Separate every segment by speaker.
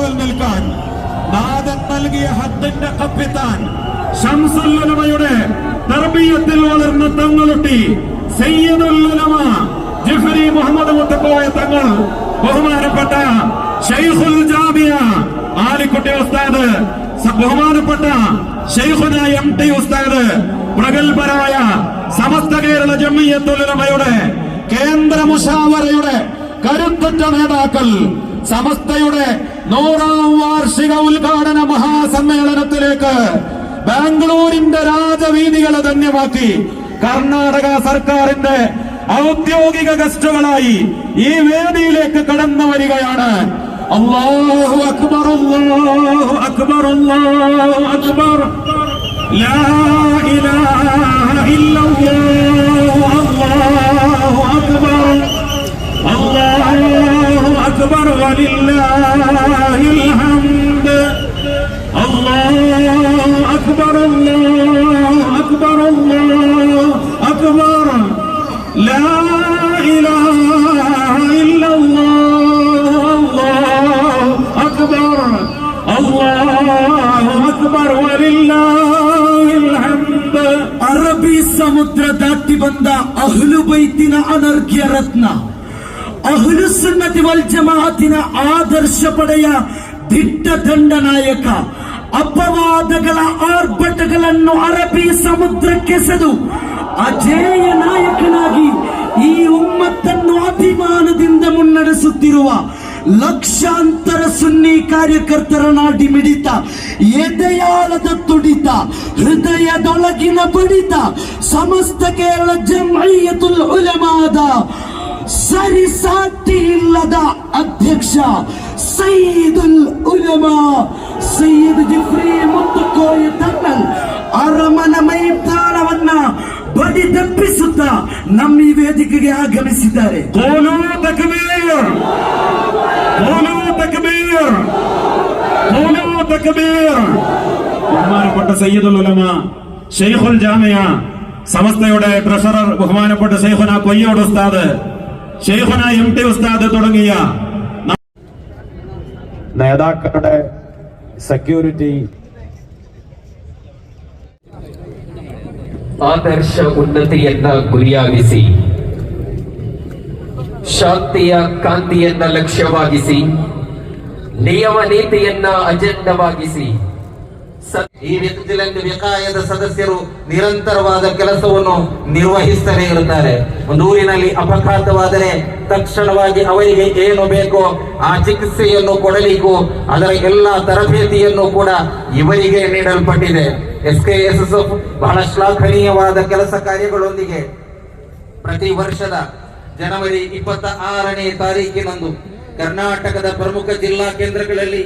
Speaker 1: മുമ്പിൽ നിൽക്കാൻ നാഥൻ നൽകിയ ഹദ്ദിന്റെ കപ്പിത്താൻ ശംസുൽ ഉലമയുടെ തർബീയത്തിൽ വളർന്ന തങ്ങളുട്ടി സയ്യിദുൽ ഉലമ ജിഫ്രി മുഹമ്മദ് മുത്തക്കോയ തങ്ങൾ, ബഹുമാനപ്പെട്ട ശൈഖുൽ ജാമിയ ആലിക്കുട്ടി ഉസ്താദ്, ബഹുമാനപ്പെട്ട ശൈഖുന എം.ടി. ഉസ്താദ്, പ്രഗത്ഭരായ സമസ്ത കേരള ജംഇയ്യത്തുൽ ഉലമയുടെ കേന്ദ്ര മുശാവറയുടെ കരുത്തുറ്റ നേതാക്കൾ, സമസ്തയുടെ 100ാം വാർഷിക ഉദ്ഘാടന മഹാസമ്മേളനത്തിലേക്ക് ബാംഗ്ലൂരിന്റെ രാജവീതികളെ ധന്യമാക്കി കർണാടക സർക്കാരിന്റെ ഔദ്യോഗിക ഗസ്റ്റുകളായി ഈ വേദിയിലേക്ക് കടന്നു വരികയാണ്. അല്ലാഹു അക്ബർ, അല്ലാഹു അക്ബർ, അല്ലാഹു അക്ബർ, ലാ ഇലാഹ ഇല്ലല്ലാഹ്, അല്ലാഹു അക്ബർ, അല്ലാഹു അക്ബർ വലില്ലാഹിൽ ഹംദ്, അല്ലാഹു അക്ബർ, അല്ലാഹു അക്ബർ, അല്ലാഹു അക്ബർ, ലാ ഇലാഹ ഇല്ലല്ലാഹ്, അല്ലാഹു അക്ബർ, അല്ലാഹു അക്ബർ വലില്ലാഹിൽ ഹംദ്.
Speaker 2: ಅರಬ್ಬಿ ಸಮುದ್ರ ದಾಟಿ ಬಂದ ಅಹ್ಲು ಬೈತಿನ ಅನರ್ಘ್ಯ ರತ್ನ, ಅಹ್ಲು ಸುನ್ನತಿ ವಲ್ ಜಮಾಅತಿನ ಆದರ್ಶ ಪಡೆಯ ದಿಟ್ಟ ದಂಡನಾಯಕ, ಅಪವಾದಗಳ ಆರ್ಭಟಗಳನ್ನು ಅರಬ್ಬಿ ಸಮುದ್ರಕ್ಕೆಸೆದು ಅಜೇಯ ನಾಯಕನಾಗಿ ಈ ಉಮ್ಮತ್ತನ್ನು ಅಭಿಮಾನದಿಂದ ಮುನ್ನಡೆಸುತ್ತಿರುವ ಲಕ್ಷಾಂತರ ಸುನ್ನಿ ಕಾರ್ಯಕರ್ತರ ನಾಡಿ ಮಿಡಿತ, ಎದೆಯಾಳದ ತುಡಿತ, ಹೃದಯದೊಳಗಿನ ಬಡಿತ, ಸಮಸ್ತ ಕೇರಳ ಜಂಇಯ್ಯತುಲ್ ಉಲಮಾದ ಸರಿಸಾಟಿ ಇಲ್ಲದ ಅಧ್ಯಕ್ಷ ಸಯ್ಯಿದುಲ್ ಉಲಮಾ ಸಯ್ಯಿದ್ ಜಿಫ್ರಿ ಮುತ್ತಕೋಯ ತನ್ನಲ್ ಅರಮನ ಮೈದಾನವನ್ನ ಬಡಿದೆಬ್ಬಿಸುತ್ತ ನಮ್ಮ ಈ ವೇದಿಕೆಗೆ ಆಗಮಿಸಿದ್ದಾರೆ.
Speaker 1: ബഹുമാനപ്പെട്ട സയ്യിദുൽ ഉലമ ശൈഖുൽ ജാമിയ സമസ്തയുടെ ട്രഷറർ ബഹുമാനപ്പെട്ട ശൈഖുന കൊയ്യോട് ഉസ്താദ്, ശൈഖുന എം.ടി. ഉസ്താദ് തുടങ്ങിയ നേതാക്കളുടെ സെക്യൂരിറ്റി
Speaker 3: ಆದರ್ಶ ಉನ್ನತಿಯನ್ನ ಗುರಿಯಾಗಿಸಿ, ಶಾಂತಿಯ ಕಾಂತಿಯನ್ನ ಲಕ್ಷ್ಯವಾಗಿಸಿ, ನಿಯಮ ನೀತಿಯನ್ನ ಅಜೆಂಡವಾಗಿಸಿ
Speaker 4: ಈ ವಿಜಿಲೆಂಟ್ ವಿಕಾಯದ ಸದಸ್ಯರು ನಿರಂತರವಾದ ಕೆಲಸವನ್ನು ನಿರ್ವಹಿಸುತ್ತಲೇ ಇರುತ್ತಾರೆ. ಒಂದು ಊರಿನಲ್ಲಿ ಅಪಘಾತವಾದರೆ ತಕ್ಷಣವಾಗಿ ಅವರಿಗೆ ಏನು ಬೇಕೋ ಆ ಚಿಕಿತ್ಸೆಯನ್ನು ಕೊಡಲಿಕ್ಕೂ ಅದರ ಎಲ್ಲ ತರಬೇತಿಯನ್ನು ಕೂಡ ಇವರಿಗೆ ನೀಡಲ್ಪಟ್ಟಿದೆ. SKSSF ಬಹಳ ಶ್ಲಾಘನೀಯವಾದ ಕೆಲಸ ಕಾರ್ಯಗಳೊಂದಿಗೆ ಪ್ರತಿ ವರ್ಷದ ಜನವರಿ 26ನೇ ತಾರೀಕಿನಂದು ಕರ್ನಾಟಕದ ಪ್ರಮುಖ ಜಿಲ್ಲಾ ಕೇಂದ್ರಗಳಲ್ಲಿ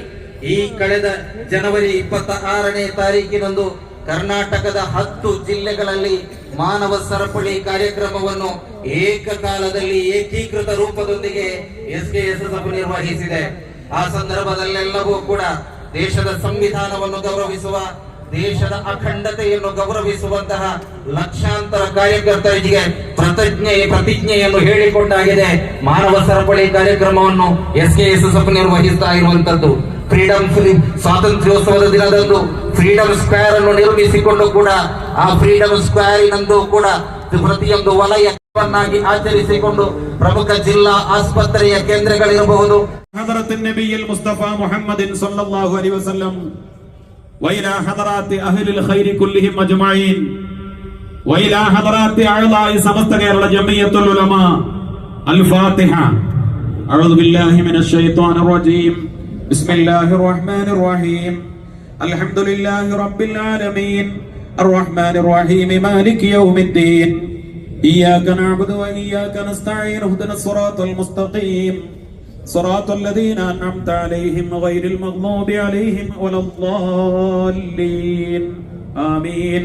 Speaker 4: ಈ ಕಳೆದ ಜನವರಿ 26ನೇ ತಾರೀಕಿನಂದು ಕರ್ನಾಟಕದ 10 ಜಿಲ್ಲೆಗಳಲ್ಲಿ ಮಾನವ ಸರಪಳಿ ಕಾರ್ಯಕ್ರಮವನ್ನು ಏಕಕಾಲದಲ್ಲಿ ಏಕೀಕೃತ ರೂಪದೊಂದಿಗೆ SKSSF ನಿರ್ವಹಿಸಿದೆ. ಆ ಸಂದರ್ಭದಲ್ಲೆಲ್ಲವೂ ಕೂಡ ದೇಶದ ಸಂವಿಧಾನವನ್ನು ಗೌರವಿಸುವ, ದೇಶದ ಅಖಂಡತೆಯನ್ನು ಗೌರವಿಸುವಂತಹ ಲಕ್ಷಾಂತರ ಕಾರ್ಯಕರ್ತರಿಗೆ ಪ್ರತಿಜ್ಞೆಯನ್ನು ಹೇಳಿಕೊಟ್ಟಾಗಿದೆ. ಮಾನವ ಸರಪಳಿ ಕಾರ್ಯಕ್ರಮವನ್ನು SKSSF ನಿರ್ವಹಿಸ್ತಾ ಇರುವಂತದ್ದು. ಫ್ರೀಡಂ ಸ್ವಾತಂತ್ರ್ಯೋತ್ಸವದ ದಿನದಂದು ಫ್ರೀಡಂ ಸ್ಕ್ವೇರ್ ಅನ್ನು ನಿರ್ಮಿಸಿಕೊಂಡು ಕೂಡ ಆ ಫ್ರೀಡಂ ಸ್ಕ್ವೇರಿನಂದು ಕೂಡ ಪ್ರತಿಯೊಂದು ವಲಯವನ್ನಾಗಿ ಆಚರಿಸಿಕೊಂಡು ಪ್ರಮುಖ ಜಿಲ್ಲಾ ಆಸ್ಪತ್ರೆಯ ಕೇಂದ್ರಗಳಿರಬಹುದು.
Speaker 1: ಹದರತ್ ನಬಿಯುಲ್ ಮುಸ್ತಫಾ ಮುಹಮ್ಮದಿನ್ ಸಲ್ಲಲ್ಲಾಹು ಅಲೈಹಿ ವಸಲ್ಲಂ وإلى حضرات أهل الخير كلهم أجمعين وإلى حضرات أعضاء سمست كيرಳ جمعية العلماء الفاتحة. أعوذ بالله من الشيطان الرجيم. بسم الله الرحمن الرحيم. الحمد لله رب العالمين الرحمن الرحيم مالك يوم الدين إياك نعبد وإياك نستعين اهدنا الصراط المستقيم صراط الذين أنعمت عليهم غير المغضوب عليهم ولا الضالين آمين.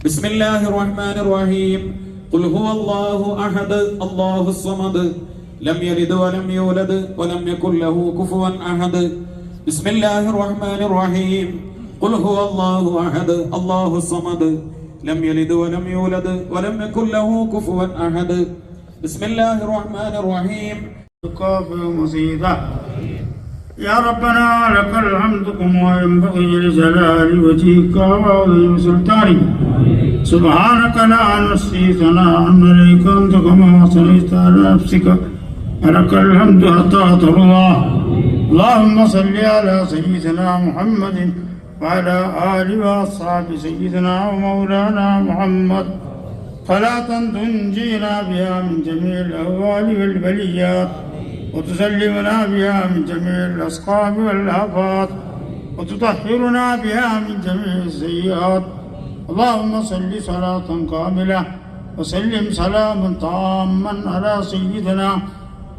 Speaker 1: بسم الله الرحمن الرحيم. قل هو الله أحد الله الصمد لم يلد ولم يولد ولم يكن له كفوا أحد. بسم الله الرحمن الرحيم. قل هو الله أحد الله الصمد لم يلد ولم يولد ولم يكن له كفوا أحد. بسم الله الرحمن الرحيم.
Speaker 5: मुसीबत يا ربنا لك الحمد كما ينبغي لجلال وجهك وعظيم سلطانك. سبحانك لا نحصي ثناء عليك أنت كما أثنيت على نفسك. لك الحمد حتى ترضى. اللهم صل على سيدنا محمد وعلى آله وأصحاب سيدنا ومولانا محمد صلاة تنجينا بها من جميع الأهوال والبليات وتسلمنا بها من جميع الأسقام والآفات وتطهرنا بها من جميع السيئات. اللهم صل صلاة كاملة وسلم سلاما تاما على سيدنا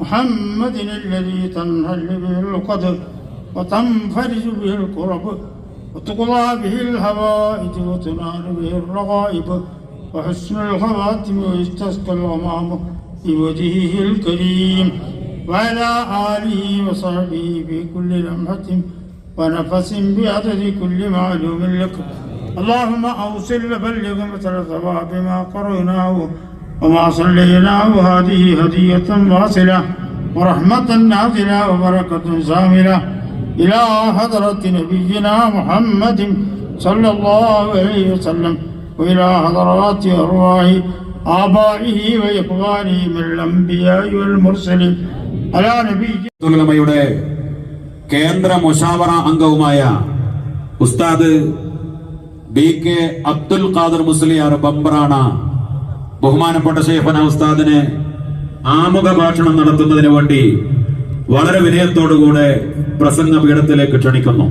Speaker 5: محمد الذي تنحل به القدر وتنفرج به الكرب وتقضى به الحوائج وتنال به الرغائب وحسن الخواتم ويستسقى الغمام بوجهه الكريم وعلى آله وصحبه في كل لمحة ونفس بعدد كل معلوم لك. اللهم أوصل بلغ مثل ثواب ما قرأناه وما صليناه. هذه هدية واصلة ورحمة نازلة وبركة شاملة إلى حضرة نبينا محمد صلى الله عليه وسلم وإلى حضرات أرواح آبائه وإخوانه من الأنبياء والمرسلين على نبي
Speaker 1: യുടെ കേന്ദ്ര മുശാവറ അംഗവുമായ ഉസ്താദ് BK അബ്ദുൽ ഖാദർ മുസ്ലിയാർ ബംബ്രാണ ബഹുമാനപ്പെട്ട ശൈഖുന ഉസ്താദിനെ ആമുഖ ഭാഷണം നടത്തുന്നതിന് വേണ്ടി വളരെ വിനയത്തോടുകൂടെ പ്രസംഗ പീഠത്തിലേക്ക് ക്ഷണിക്കുന്നു.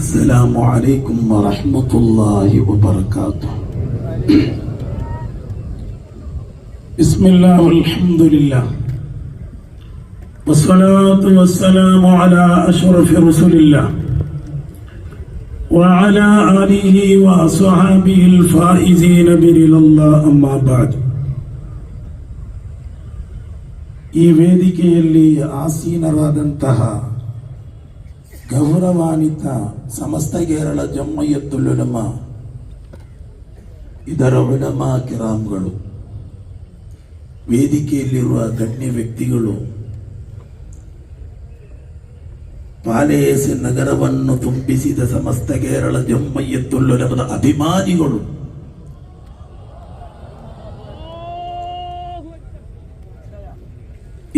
Speaker 2: السلام عليكم ورحمة الله وبركاته. بسم الله والحمد لله والصلاة والسلام على أشرف رسول الله وعلى آله وأصحابه الفائزين برضا الله. أما بعد. ಈ ವೇದಿಕೆಯಲ್ಲಿ ಆಸೀನರಾದಂತಹ ಗೌರವಾನ್ವಿತ ಸಮಸ್ತ ಕೇರಳ ಜಮ್ಮಯ್ಯತುಲ್ ಉಲಮಾ, ಇದರ ಉಲಮಾ ಕಿರಾಮ್ಗಳು, ವೇದಿಕೆಯಲ್ಲಿರುವ ಗಣ್ಯ ವ್ಯಕ್ತಿಗಳು, ಪಾಲೇಸು ನಗರವನ್ನು ತುಂಬಿಸಿದ ಸಮಸ್ತ ಕೇರಳ ಜಮ್ಮಯ್ಯತುಲ್ ಉಲಮಾದ ಅಭಿಮಾನಿಗಳು,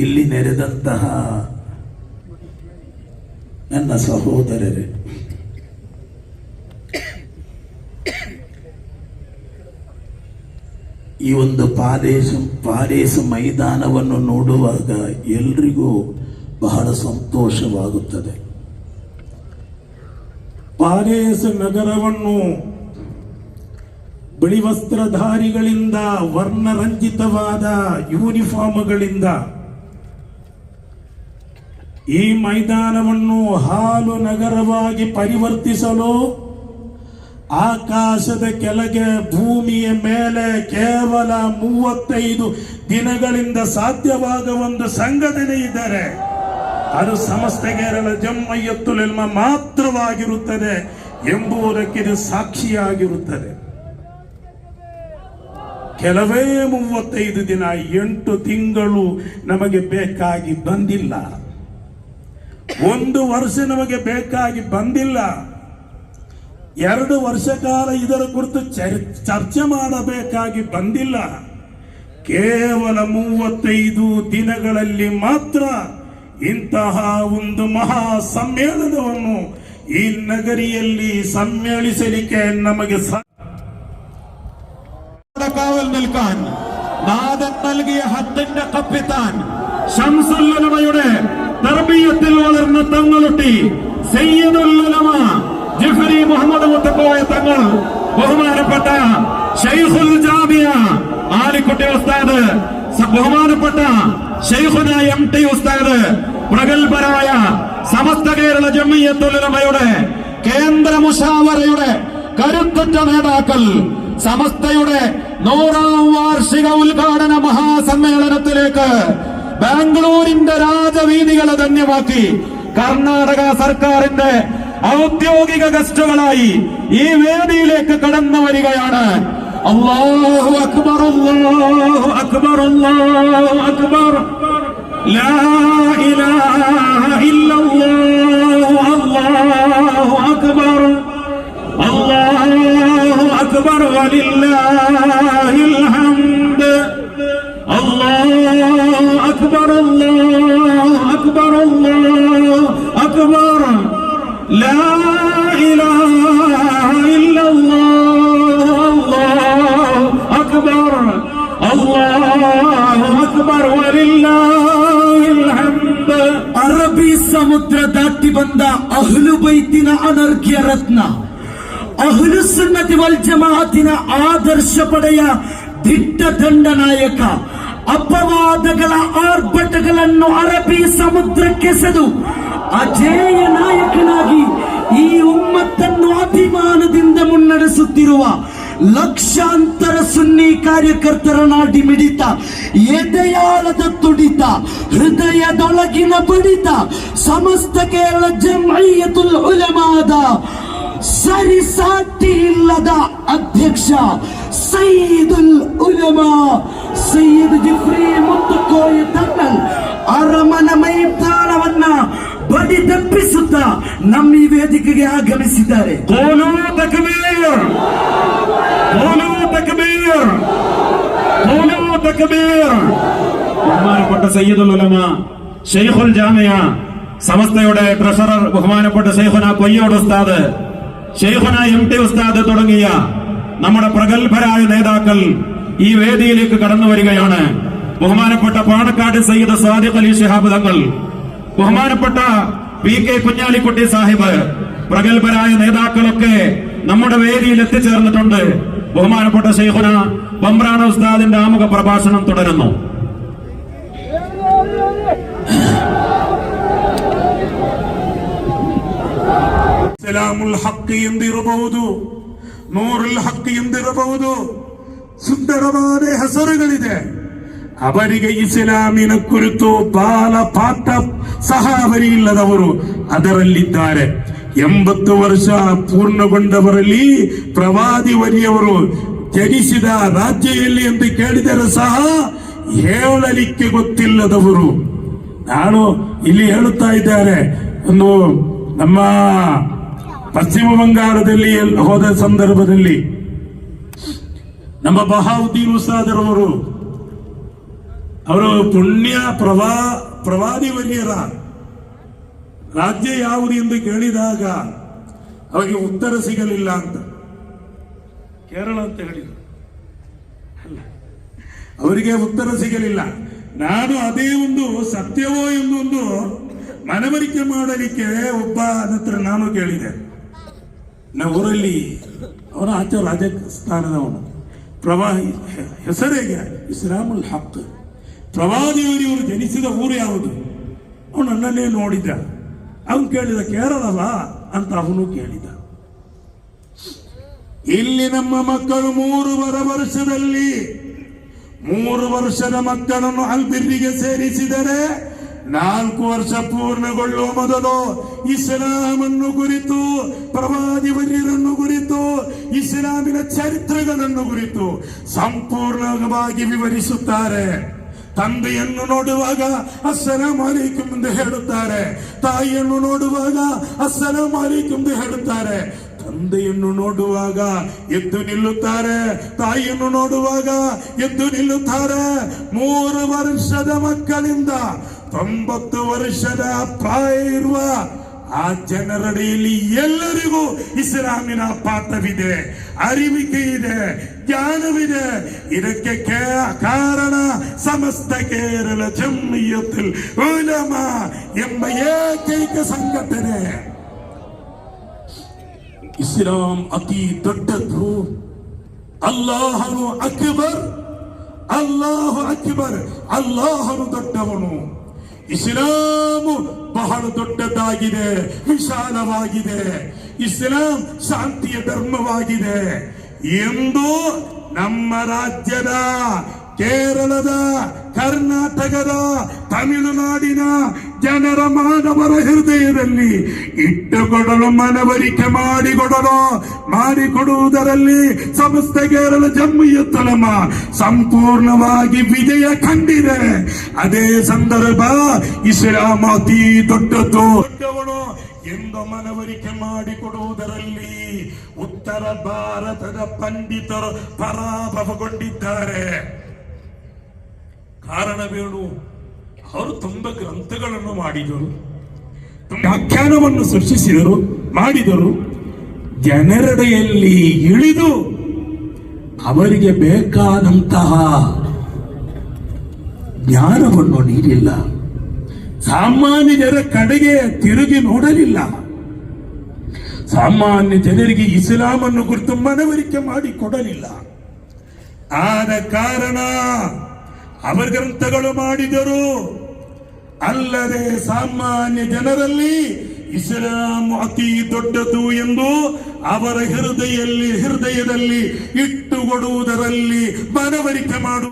Speaker 2: ಇಲ್ಲಿ ನೆರೆದಂತಹ ನನ್ನ ಸಹೋದರರೇ, ಈ ಒಂದು ಪಾಲೇಸು ಮೈದಾನವನ್ನು ನೋಡುವಾಗ ಎಲ್ರಿಗೂ ಬಹಳ ಸಂತೋಷವಾಗುತ್ತದೆ. ಪಾಲೇಸು ನಗರವನ್ನು ಬಿಳಿ ವಸ್ತ್ರಧಾರಿಗಳಿಂದ, ವರ್ಣರಂಜಿತವಾದ ಯೂನಿಫಾರ್ಮ್ಗಳಿಂದ, ಈ ಮೈದಾನವನ್ನು ಹಾಲು ನಗರವಾಗಿ ಪರಿವರ್ತಿಸಲು ಆಕಾಶದ ಕೆಳಗೆ ಭೂಮಿಯ ಮೇಲೆ ಕೇವಲ 35 ದಿನಗಳಿಂದ ಸಾಧ್ಯವಾದ ಒಂದು ಸಂಘಟನೆ ಇದ್ದರೆ ಅದು ಸಮಸ್ತ ಕೇರಳ ಜಮ್ಮಯ್ಯತುಲ್ ಉಲಮಾ ಮಾತ್ರವಾಗಿರುತ್ತದೆ ಎಂಬುದಕ್ಕೆ ಇದು ಸಾಕ್ಷಿಯಾಗಿರುತ್ತದೆ. ಕೆಲವೇ 35 ದಿನ, 8 ತಿಂಗಳು ನಮಗೆ ಬೇಕಾಗಿ ಬಂದಿಲ್ಲ. 1 ವರ್ಷ ನಮಗೆ ಬೇಕಾಗಿ ಬಂದಿಲ್ಲ. 2 ವರ್ಷ ಕಾಲ ಇದರ ಕುರಿತು ಚರ್ಚೆ ಮಾಡಬೇಕಾಗಿ ಬಂದಿಲ್ಲ. ಕೇವಲ 35 ದಿನಗಳಲ್ಲಿ ಮಾತ್ರ ಇಂತಹ ಒಂದು ಮಹಾ ಸಮ್ಮೇಳನವನ್ನು ಈ ನಗರಿಯಲ್ಲಿ സമ്മേളിಸಲಿಕ್ಕೆ ನಮಗೆ
Speaker 1: കാവൽ നിൽക്കാൻ നാഥൻ നൽകിയ ഹദ്ദിന്റെ കപ്പിത്താൻ ശംസുൽ ഉലമയുടെ തർബീയത്തിൽ വളർന്ന തങ്ങളുട്ടി സയ്യിദുൽ ഉലമ ജിഫ്രി മുഹമ്മദ് മുത്തക്കോയ തങ്ങൾ, ബഹുമാനപ്പെട്ട ശൈഖുൽ ജാമിയ ആലിക്കുട്ടി ഉസ്താദ്, ബഹുമാനപ്പെട്ട ശൈഖുന MT ഉസ്താദ്, പ്രഗത്ഭരായ സമസ്ത കേരള ജംഇയ്യത്തുൽ ഉലമയുടെ കേന്ദ്ര മുശാവറയുടെ കരുത്തുറ്റ നേതാക്കൾ, സമസ്തയുടെ 100ാം വാർഷിക ഉദ്ഘാടന മഹാസമ്മേളനത്തിലേക്ക് ബാംഗ്ലൂരിന്റെ രാജവീതികളെ ധന്യമാക്കി കർണാടക സർക്കാരിന്റെ ഔദ്യോഗിക ഗസ്റ്റുകളായി ഈ വേദിയിലേക്ക് കടന്നു വരികയാണ്. അല്ലാഹു അക്ബർ, അല്ലാഹു അക്ബർ, അല്ലാഹു അക്ബർ, ലാ ഇലാഹ ഇല്ലല്ലാഹ്, അല്ലാഹു അക്ബർ, അല്ലാഹു അക്ബർ വലില്ലാഹിൽ ഹംദ്, അല്ലാഹു അക്ബർ, അല്ലാഹു അക്ബർ, അല്ലാഹു അക്ബർ, ലാ ഇലാഹ ഇല്ലല്ലാഹ്, അല്ലാഹു അക്ബർ, അല്ലാഹു അക്ബർ വലില്ലാഹിൽ ഹംദ്.
Speaker 2: ಅರಬ್ಬಿ ಸಮುದ್ರ ದಾಟಿ ಬಂದ ಅಹ್ಲು ಬೈತಿನ ಅನರ್ಘ್ಯ ರತ್ನ, ಅಹ್ಲು ಸುನ್ನತಿ ವಲ್ ಜಮಾಅತಿನ ಆದರ್ಶ ಪಡೆಯ ದಿಟ್ಟ ದಂಡನಾಯಕ, ಅಪವಾದಗಳ ಆರ್ಭಟಗಳನ್ನು ಅರಬ್ಬಿ ಸಮುದ್ರಕ್ಕೆಸೆದು ಅಜೇಯ ನಾಯಕನಾಗಿ ಈ ಉಮ್ಮತ್ತನ್ನು ಅಭಿಮಾನದಿಂದ ಮುನ್ನಡೆಸುತ್ತಿರುವ ಲಕ್ಷಾಂತರ ಸುನ್ನಿ ಕಾರ್ಯಕರ್ತರ ನಾಡಿ ಮಿಡಿತ, ಎದೆಯಾಳದ ತುಡಿತ, ಹೃದಯದೊಳಗಿನ ಬಡಿತ, ಸಮಸ್ತ ಕೇರಳ ಜಮ್ಇಯ್ಯತುಲ್ ಉಲಮಾದ ಸರಿಸಾಟಿ ಇಲ್ಲದ ಅಧ್ಯಕ್ಷ ಸಯ್ಯಿದುಲ್ ಉಲಮಾ ಸಯ್ಯದ್ ಜಿಫ್ರಿ ಮುತ್ತುಕೋಯ ತನ್ನಲ್ ಅರಮನ ಮೈದಾನವನ್ನ ಬಡಿದೆಬ್ಬಿಸುತ್ತಾ ನಮ್ಮ ಈ ವೇದಿಕೆಗೆ ಆಗಮಿಸಿದ್ದಾರೆ.
Speaker 1: ഖൂലൂ തക്ബീർ, ഖൂലൂ തക്ബീർ, ഖൂലൂ തക്ബീർ. ബഹുമാനപ്പെട്ട സയ്യിദുൽ ഉലമ ശൈഖുൽ ജാമിഅ സമസ്തയുടെ ട്രഷറർ ബഹുമാനപ്പെട്ട ശൈഖുന കൊയ്യോട് ഉസ്താദ്, ശൈഖുന MT ഉസ്താദ് തുടങ്ങിയ നമ്മുടെ പ്രഗത്ഭരായ നേതാക്കൾ ഈ വേദിയിലേക്ക് കടന്നു വരികയാണ്. ബഹുമാനപ്പെട്ട പാണക്കാട് സയ്യിദ് സാദിഖ് അലി ശിഹാബ് തങ്ങൾ, ബഹുമാനപ്പെട്ട PK കുഞ്ഞാലിക്കുട്ടി സാഹിബ്, പ്രഗത്ഭരായ നേതാക്കളൊക്കെ നമ്മുടെ വേദിയിൽ എത്തിച്ചേർന്നിട്ടുണ്ട്. ബഹുമാനപ്പെട്ട ശൈഖുന ബംബ്രാന ഉസ്താദിന്റെ ആമുഖ പ്രഭാഷണം തുടരുന്നു.
Speaker 5: ಸಲಾಮುಲ್ ಹಕ್ ಎಂದಿರಬಹುದು, ನೂರುಲ್ ಹಕ್ ಎಂದಿರಬಹುದು, ಸುಂದರವಾದ ಹೆಸರುಗಳಿದೆ. ಅವರಿಗೆ ಇಸ್ಲಾಮಿನ ಕುರಿತು ಬಾಲ ಪಾಠ ಸಹ ಅವರಿಲ್ಲದವರು ಅದರಲ್ಲಿದ್ದಾರೆ. 80 ವರ್ಷ ಪೂರ್ಣಗೊಂಡವರಲ್ಲಿ ಪ್ರವಾದಿ ವರಿಯವರು ಜನಿಸಿದ ರಾಜ್ಯ ಎಲ್ಲಿ ಎಂದು ಕೇಳಿದರೆ ಸಹ ಹೇಳಲಿಕ್ಕೆ ಗೊತ್ತಿಲ್ಲದವರು. ನಾನು ಇಲ್ಲಿ ಹೇಳುತ್ತಾ ಇದ್ದಾರೆ, ಒಂದು ನಮ್ಮ ಪಶ್ಚಿಮ ಬಂಗಾಳದಲ್ಲಿ ಹೋದ ಸಂದರ್ಭದಲ್ಲಿ ನಮ್ಮ ಬಹಾವುದ್ದೀನ್ ಉಸ್ತಾದರವರು, ಅವರು ಪುಣ್ಯ ಪ್ರವಾದಿ ವರಿಯರ ರಾಜ್ಯ ಯಾವುದು ಎಂದು ಕೇಳಿದಾಗ ಅವರಿಗೆ ಉತ್ತರ ಸಿಗಲಿಲ್ಲ ಅಂತ ಕೇರಳ ಅಂತ ಹೇಳಿದರು. ಅಲ್ಲ, ಅವರಿಗೆ ಉತ್ತರ ಸಿಗಲಿಲ್ಲ. ನಾನು ಅದೇ ಒಂದು ಸತ್ಯವೋ ಎಂದೊಂದು ಮನವರಿಕೆ ಮಾಡಲಿಕ್ಕೆ ಒಬ್ಬ ಹತ್ರ ನಾನು ಕೇಳಿದೆ. ನಾವು ಊರಲ್ಲಿ ಅವನ ಆಚೆ ರಾಜಸ್ಥಾನದವನು, ಹೆಸರೇಗೆ ಇಸ್ಲಾಮುಲ್ ಹಕ್, ಪ್ರವಾದಿಯವರು ಜನಿಸಿದ ಊರು ಯಾವುದು? ಅವನು ನನ್ನನ್ನೇ ನೋಡಿದ್ದ. ಅವನು ಕೇಳಿದ ಕೇರಳವ ಅಂತ ಅವನು ಕೇಳಿದ. ಇಲ್ಲಿ ನಮ್ಮ ಮಕ್ಕಳು 3 ವರ್ಷದ ಮಕ್ಕಳನ್ನು ಅಲ್ಬಿರ್ರಿಗೆ ಸೇರಿಸಿದರೆ 4 ವರ್ಷ ಪೂರ್ಣಗೊಳ್ಳುವ ಮೊದಲು ಇಸ್ಲಾಮನ್ನು ಕುರಿತು, ಪ್ರವಾದಿ ವರಿಯರನ್ನು ಕುರಿತು, ಇಸ್ಲಾಮಿನ ಚರಿತ್ರೆಗಳನ್ನು ಕುರಿತು ಸಂಪೂರ್ಣವಾಗಿ ವಿವರಿಸುತ್ತಾರೆ. ತಂದೆಯನ್ನು ನೋಡುವಾಗ ಅಸ್ಸಲಾಮು ಅಲೈಕುಂ ಎಂದು ಹೇಳುತ್ತಾರೆ, ತಾಯಿಯನ್ನು ನೋಡುವಾಗ ಅಸ್ಸಲಾಮು ಅಲೈಕುಂ ಎಂದು ಹೇಳುತ್ತಾರೆ. ತಂದೆಯನ್ನು ನೋಡುವಾಗ ಎದ್ದು ನಿಲ್ಲುತ್ತಾರೆ, ತಾಯಿಯನ್ನು ನೋಡುವಾಗ ಎದ್ದು ನಿಲ್ಲುತ್ತಾರೆ. 3 ವರ್ಷದ ಮಕ್ಕಳಿಂದ 90 ವರ್ಷದ ಪ್ರಾಯ ಇರುವ ಆ ಜನರಡಿಯಲ್ಲಿ ಎಲ್ಲರಿಗೂ ಇಸ್ಲಾಮಿನ ಪಾಠವಿದೆ, ಅರಿವಿಕೆ ಇದೆ, ಜ್ಞಾನವಿದೆ. ಇದಕ್ಕೆ ಕಾರಣ ಸಮಸ್ತ ಕೇರಳ ಜಮ್ಇಯ್ಯತುಲ್ ಉಲಮಾ ಎಂಬ ಏಕೈಕ ಸಂಘಟನೆ. ಇಸ್ಲಾಂ ಅತಿ ದೊಡ್ಡದು. ಅಲ್ಲಾಹನು ಅಕ್ಬರ್, ಅಲ್ಲಾಹು ಅಕ್ಬರ್, ಅಲ್ಲಾಹನು ದೊಡ್ಡವನು. ಇಸ್ಲಾಮು ಬಹಳ ದೊಡ್ಡದಾಗಿದೆ, ವಿಶಾಲವಾಗಿದೆ. ಇಸ್ಲಾಂ ಶಾಂತಿಯ ಧರ್ಮವಾಗಿದೆ ಎಂದು ನಮ್ಮ ರಾಜ್ಯದ ಕೇರಳದ, ಕರ್ನಾಟಕದ, ತಮಿಳುನಾಡಿನ ಜನರ ಮಾನವರ ಹೃದಯದಲ್ಲಿ ಇಟ್ಟುಕೊಡಲು, ಮನವರಿಕೆ ಮಾಡಿಕೊಡುವುದರಲ್ಲಿ ಸಮಸ್ತ ಕೇರಳ ಜಮ್ಮಿಯತ್ ಉಲಮಾ ಸಂಪೂರ್ಣವಾಗಿ ವಿಜಯ ಕಂಡಿದೆ. ಅದೇ ಸಂದರ್ಭ ಇಸ್ಲಾಂ ಅತಿ ದೊಡ್ಡವನು ಎಂದು ಮನವರಿಕೆ ಮಾಡಿಕೊಡುವುದರಲ್ಲಿ ಉತ್ತರ ಭಾರತದ ಪಂಡಿತರು ಪರಾಭವಗೊಂಡಿದ್ದಾರೆ. ಕಾರಣವೇನು? ಅವರು ತುಂಬ ಗ್ರಂಥಗಳನ್ನು ಮಾಡಿದರು, ವ್ಯಾಖ್ಯಾನವನ್ನು ಮಾಡಿದರು. ಜನರೆಡೆಯಲ್ಲಿ ಇಳಿದು ಅವರಿಗೆ ಬೇಕಾದಂತಹ ಜ್ಞಾನವನ್ನು ನೀಡಿಲ್ಲ. ಸಾಮಾನ್ಯ ಜನರ ಕಡೆಗೆ ತಿರುಗಿ ನೋಡಲಿಲ್ಲ. ಸಾಮಾನ್ಯ ಜನರಿಗೆ ಇಸ್ಲಾಮನ್ನು ಕುರಿತು ಮನವರಿಕೆ ಮಾಡಿಕೊಡಲಿಲ್ಲ. ಆದ ಕಾರಣ ಅವರ ಗ್ರಂಥಗಳು ಮಾಡಿದರು. ಅಲ್ಲದೆ ಸಾಮಾನ್ಯ ಜನರಲ್ಲಿ ಇಸ್ಲಾಂ ಅತಿ ದೊಡ್ಡದು ಎಂದು ಅವರ ಹೃದಯದಲ್ಲಿ ಇಟ್ಟುಕೊಡುವುದರಲ್ಲಿ ಮನವರಿಕೆ ಮಾಡು